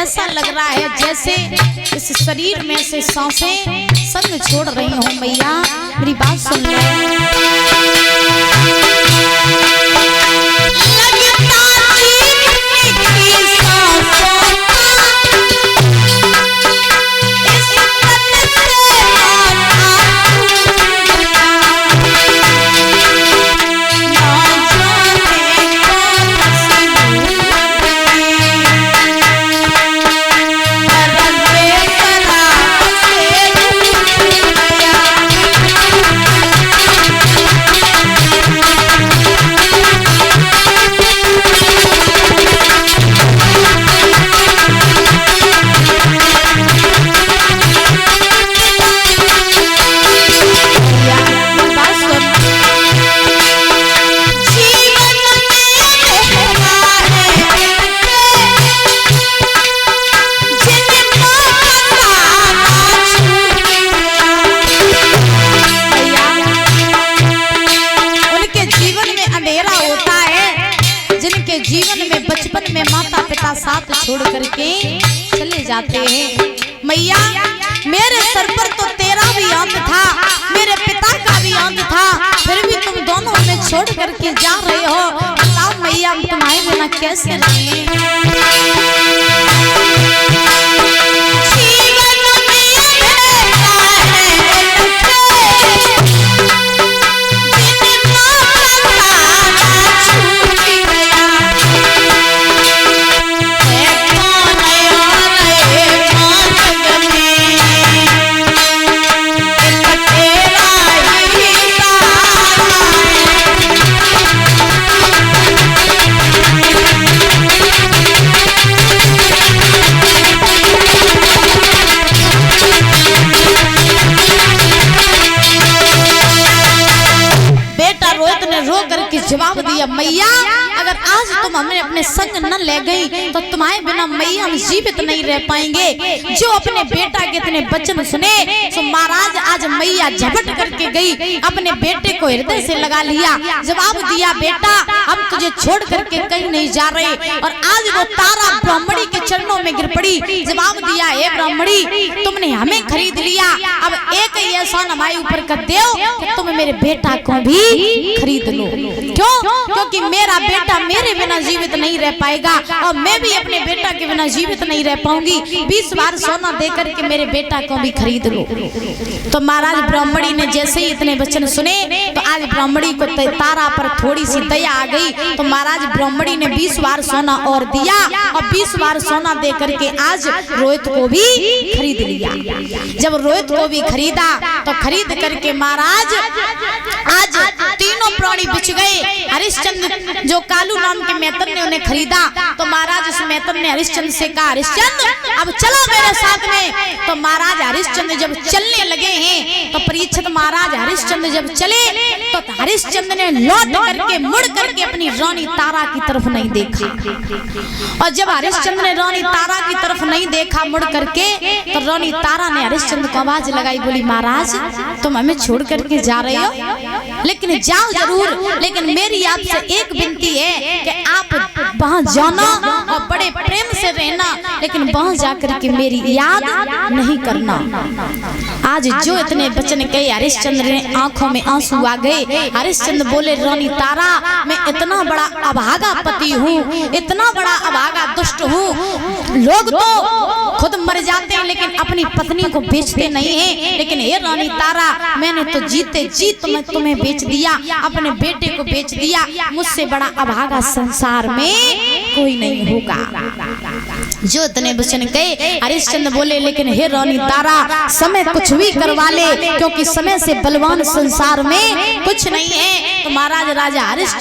ऐसा लग रहा है जैसे इस शरीर में से सांसें संग छोड़ रही हो। मैया मेरी बात सुन लो। जीवन में बचपन में माता पिता साथ छोड़ करके चले जाते हैं। मैया मेरे सर पर तो तेरा भी अंत था, मेरे पिता का भी अंत था, फिर भी तुम दोनों हमें छोड़ करके जा रहे हो। बताओ मैया हम तुम्हारे बिना कैसे रहेंगे। जवाब दिया मैया अगर आज तुम हमें अपने संग न ले गई तो तुम्हारे बिना मैया हम जीवित नहीं रह पाएंगे। जो अपने बेटा के इतने वचन सुने तो महाराज आज मैया झपट करके गई, अपने बेटे को हृदय से लगा लिया। जवाब दिया बेटा हम तुझे छोड़ करके कहीं नहीं जा रहे। और आज वो तारा ब्राह्मणी के चरणों में गिर पड़ी। जवाब दिया हे ब्राह्मणी तुमने हमें खरीद लिया, अब एक ही एहसान हमारे ऊपर कर दो कि तुम मेरे बेटा को भी खरीद लो। क्यों? क्योंकि मेरा बेटा मेरे बिना जीवित नहीं रह पाएगा और मैं भी अपने बेटा के बिना जीवित नहीं रह पाऊंगी। 20 बार सोना देकर के मेरे बेटा को भी खरीद लो। तो महाराज ब्राह्मणी ने जैसे ही इतने वचन सुने तो आज ब्राह्मणी को तारा पर थोड़ी सी दया आ गई। तो महाराज ब्राह्मणी ने 20 बार सोना और दिया और 20 बार सोना दे करके आज रोहित को भी खरीद लिया। जब रोहित को भी खरीदा तो खरीद करके महाराज आज तीनों प्राणी बिछ गए। हरिश्चंद्र जो कालू नाम के मेहतर ने उन्हें खरीदा तो महाराज उस मेहतर ने हरिश्चंद्र से कहा हरिश्चंद्र अब चलो मेरे साथ में। तो महाराज हरिश्चंद्र जब चलने लगे हैं तो परीक्षित महाराज हरिश्चंद्र जब चले तो हरिश्चंद्र ने लौट करके मुड़ करके अपनी रानी तारा की तरफ नहीं देखा। और जब हरिश्चंद्र ने रानी तारा की तरफ नहीं देखा मुड़ करके तो रानी तारा ने हरिश्चंद्र को आवाज लगाई, बोली महाराज तुम हमें छोड़ करके जा रहे हो लेकिन जाओ जरूर, लेकिन मेरी आपसे एक विनती है कि आप वहां जाना और बड़े प्रेम से रहना, लेकिन वहां जाकर के मेरी याद नहीं करना। आज जो इतने वचन कहे हरिश्चंद्र ने आंखों में आंसू आ गए। हरिश्चंद्र बोले रानी तारा मैं इतना बड़ा अभागा पति हूँ, इतना बड़ा अभागा दुष्ट हूँ। लोग तो खुद मर जाते हैं लेकिन अपनी पत्नी को बेचते नहीं है, लेकिन हे रानी तारा मैंने तो जीते जी तुम्हें बेच दिया, अपने बेटे को बेच दिया। मुझसे बड़ा अभागा संसार में कोई नहीं होगा। जो इतने वचन कहे हरिश्चंद्र बोले लेकिन हे रानी तारा समय कुछ भी करवा ले, क्योंकि समय से बलवान संसार में कुछ नहीं है। तो महाराज राजा हरिश्चंद्र